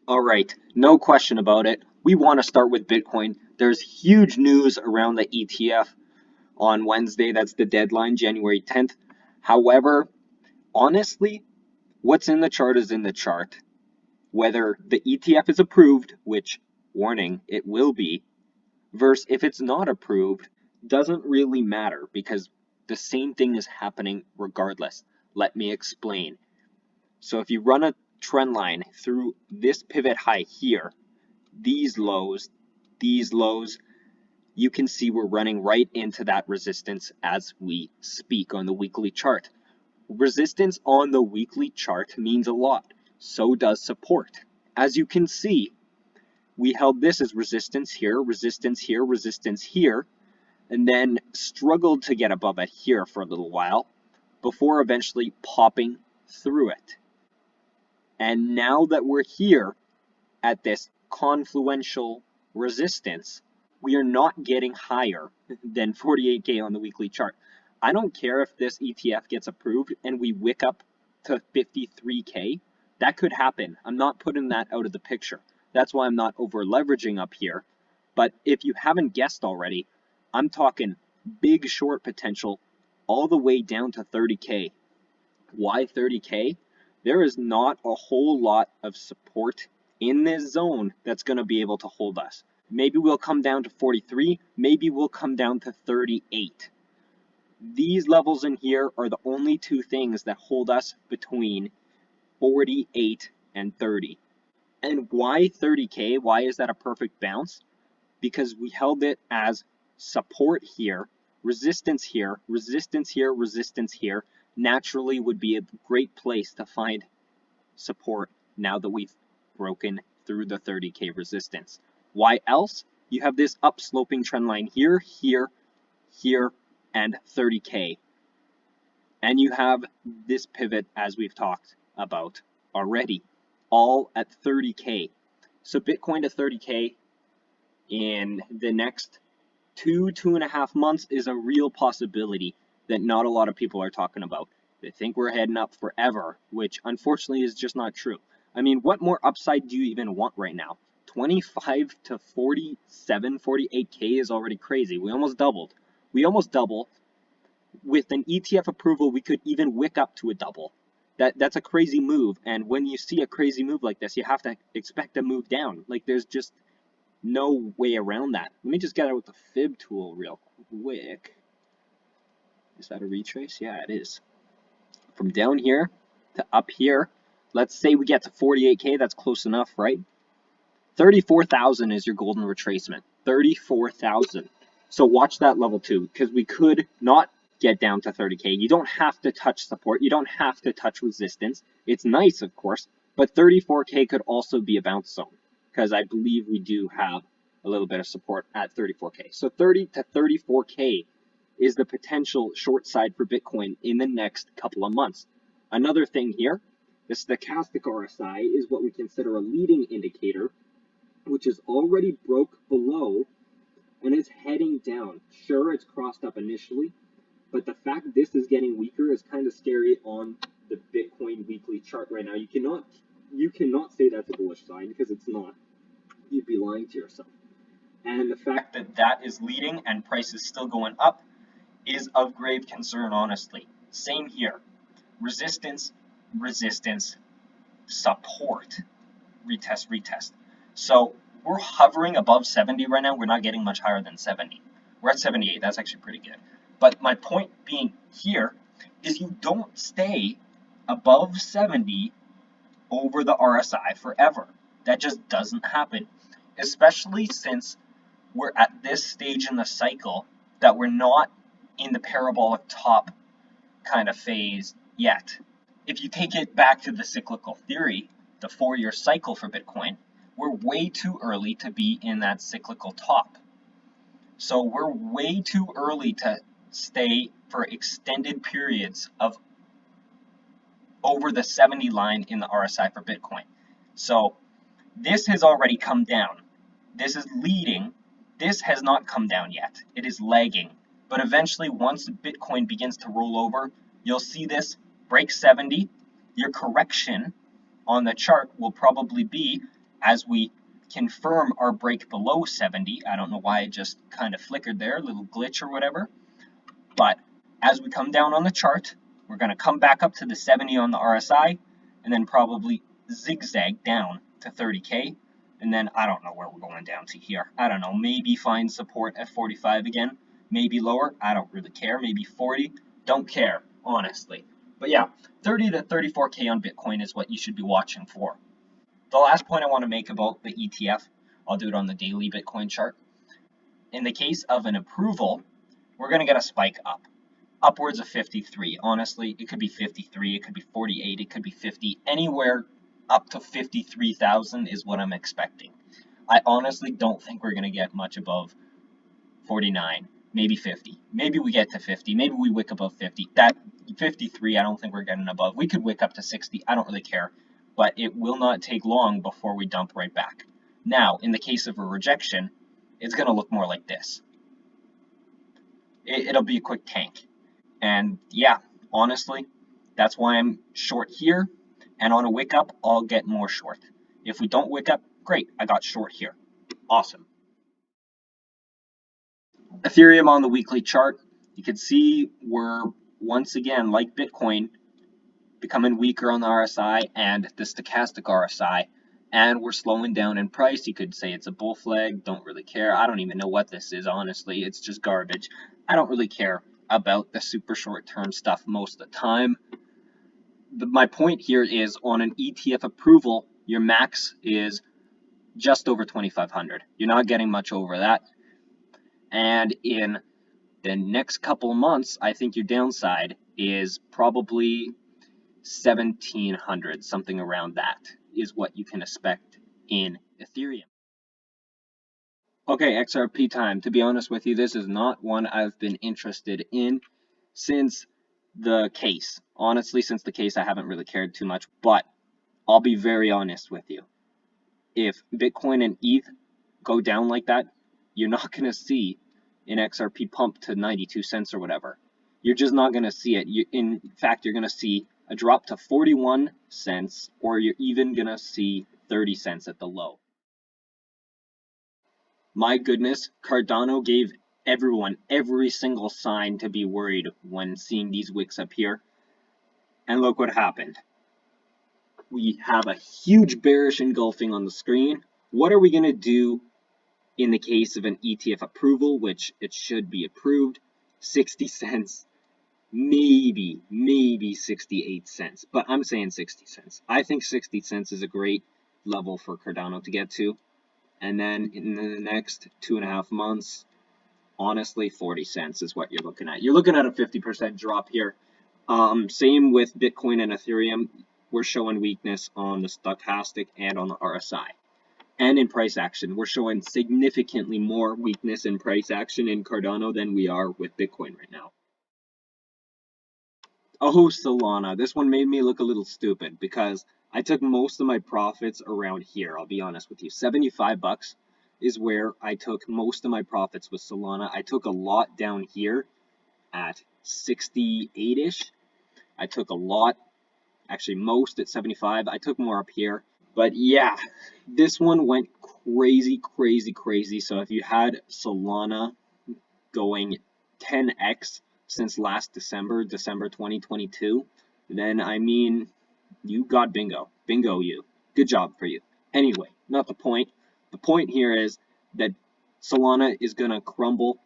All right, no question about it. We want to start with Bitcoin. There's huge news around the ETF on Wednesday. That's the deadline, January 10th. However, honestly, what's in the chart is in the chart. Whether the ETF is approved, which, warning, it will be, versus if it's not approved, doesn't really matter because the same thing is happening regardless. Let me explain. So if you run a trend line through this pivot high here, these lows, you can see we're running right into that resistance as we speak on the weekly chart. Resistance on the weekly chart means a lot. So does support. As you can see, we held this as resistance here, resistance here, resistance here, and then struggled to get above it here for a little while before eventually popping through it. And now that we're here at this confluential resistance, we are not getting higher than 48K on the weekly chart. I don't care if this ETF gets approved and we wick up to 53K. That could happen. I'm not putting that out of the picture. That's why I'm not over leveraging up here. But if you haven't guessed already, I'm talking big short potential all the way down to 30K. Why 30K? There is not a whole lot of support in this zone that's going to be able to hold us. Maybe we'll come down to 43, maybe we'll come down to 38. These levels in here are the only two things that hold us between 48 and 30. And why 30K? Why is that a perfect bounce? Because we held it as support here, resistance here, resistance here, resistance here. Naturally would be a great place to find support now that we've broken through the 30K resistance. Why else? You have this upsloping trend line here, here, here, and 30K. And you have this pivot as we've talked about already, all at 30K. So Bitcoin to 30K in the next 2.5 months is a real possibility that not a lot of people are talking about. They think we're heading up forever, which unfortunately is just not true. I mean, what more upside do you even want right now? 25 to 47, 48K is already crazy. We almost doubled. With an ETF approval, we could even wick up to a double. That's a crazy move, and when you see a crazy move like this, you have to expect a move down. Like, there's just no way around that. Let me just get out with the fib tool real quick. Is that a retrace? Yeah, it is. From down here to up here, let's say we get to 48K, that's close enough, right? 34,000 is your golden retracement. 34,000. So watch that level too, because we could not get down to 30K. You don't have to touch support. You don't have to touch resistance. It's nice, of course, but 34K could also be a bounce zone, because I believe we do have a little bit of support at 34K. So 30 to 34K is the potential short side for Bitcoin in the next couple of months. Another thing here, the stochastic RSI is what we consider a leading indicator, which is already broke below and is heading down. Sure, it's crossed up initially, but the fact this is getting weaker is kind of scary on the Bitcoin weekly chart right now. You cannot say that's a bullish sign because it's not. You'd be lying to yourself. And the fact that that is leading and price is still going up is of grave concern, honestly. Same here. Resistance, resistance, support, retest, retest. So we're hovering above 70 right now. We're not getting much higher than 70. We're at 78. That's actually pretty good. But my point being here is you don't stay above 70 over the RSI forever. That just doesn't happen, especially since we're at this stage in the cycle that we're not in the parabolic top kind of phase yet. If you take it back to the cyclical theory, the 4-year cycle for Bitcoin, we're way too early to be in that cyclical top. So we're way too early to stay for extended periods of over the 70 line in the RSI for Bitcoin. So this has already come down. This is leading. This has not come down yet. It is lagging. But eventually, once Bitcoin begins to roll over, you'll see this break 70. Your correction on the chart will probably be As we confirm our break below 70, I don't know why it just kind of flickered there, a little glitch or whatever, but as we come down on the chart, we're going to come back up to the 70 on the RSI, and then probably zigzag down to 30K, and then I don't know where we're going down to here. I don't know, maybe find support at 45 again, maybe lower, I don't really care, maybe 40, don't care, honestly. But yeah, 30 to 34K on Bitcoin is what you should be watching for. The last point I want to make about the ETF, I'll do it on the daily Bitcoin chart. In the case of an approval, we're going to get a spike up, upwards of 53. Honestly, it could be 53, it could be 48, it could be 50. Anywhere up to 53,000 is what I'm expecting. I honestly don't think we're going to get much above 49, maybe 50. Maybe we get to 50, maybe we wick above 50. That 53, I don't think we're getting above. We could wick up to 60, I don't really care. But it will not take long before we dump right back. Now, in the case of a rejection, it's going to look more like this. It'll be a quick tank. And yeah, honestly, that's why I'm short here. And on a wick up, I'll get more short. If we don't wick up, great, I got short here. Awesome. Ethereum on the weekly chart, you can see we're once again, like Bitcoin, becoming weaker on the RSI and the stochastic RSI, and we're slowing down in price. You could say it's a bull flag, don't really care. I don't even know what this is, honestly. It's just garbage. I don't really care about the super short-term stuff most of the time. My point here is on an ETF approval, your max is just over 2,500. You're not getting much over that. And in the next couple months, I think your downside is probably 1,700, something around that is what you can expect in Ethereum. Okay, XRP time. To be honest with you, this is not one I've been interested in since the case. Honestly, since the case, I haven't really cared too much, but I'll be very honest with you. If Bitcoin and ETH go down like that, you're not going to see an XRP pump to 92 cents or whatever. You're just not going to see it. In fact, you're going to see a drop to 41 cents, or you're even going to see 30 cents at the low. My goodness, Cardano gave everyone every single sign to be worried when seeing these wicks up here. And look what happened. We have a huge bearish engulfing on the screen. What are we going to do in the case of an ETF approval, which it should be approved? 60 cents. Maybe 68 cents, but I'm saying 60 cents. I think 60 cents is a great level for Cardano to get to. And then in the next 2.5 months, honestly, 40 cents is what you're looking at. You're looking at a 50% drop here. Same with Bitcoin and Ethereum. We're showing weakness on the stochastic and on the RSI. And in price action, we're showing significantly more weakness in price action in Cardano than we are with Bitcoin right now. Oh, Solana. This one made me look a little stupid because I took most of my profits around here. I'll be honest with you. 75 bucks is where I took most of my profits with Solana. I took a lot down here at 68-ish. I took a lot, actually most at 75. I took more up here. But yeah, this one went crazy. So if you had Solana going 10x since last December 2022, then I mean, you got bingo. Bingo you. Good job for you. Anyway, not the point. The point here is that Solana is going to crumble.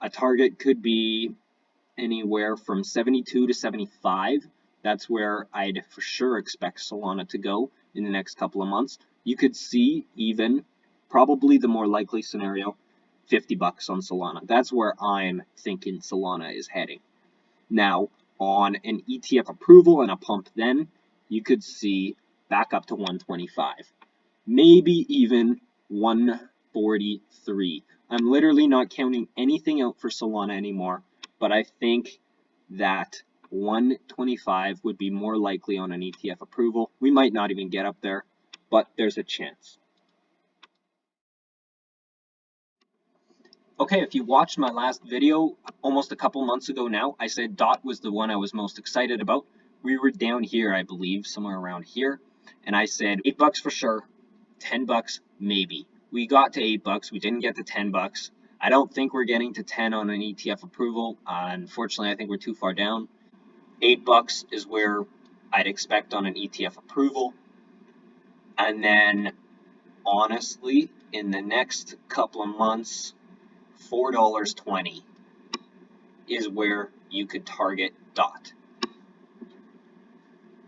A target could be anywhere from 72 to 75. That's where I'd for sure expect Solana to go in the next couple of months. You could see even, probably the more likely scenario, 50 bucks on Solana. That's where I'm thinking Solana is heading. Now, on an ETF approval and a pump then, you could see back up to 125. Maybe even 143. I'm literally not counting anything out for Solana anymore, but I think that 125 would be more likely on an ETF approval. We might not even get up there, but there's a chance. Okay, if you watched my last video almost a couple months ago now, I said DOT was the one I was most excited about. We were down here, I believe, somewhere around here, and I said $8 for sure, $10 maybe. We got to $8. We didn't get to $10. I don't think we're getting to 10 on an ETF approval. Unfortunately, I think we're too far down. $8 is where I'd expect on an ETF approval. And then, honestly, in the next couple of months, $4.20 is where you could target DOT.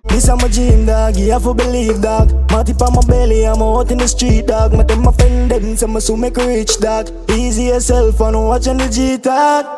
This I'm a dream, dog, you have to believe, dog. Matty pa my belly, I'm out in the street, dog. My them my friend them, so make rich, dog. Easy yourself and watching the G-Talk.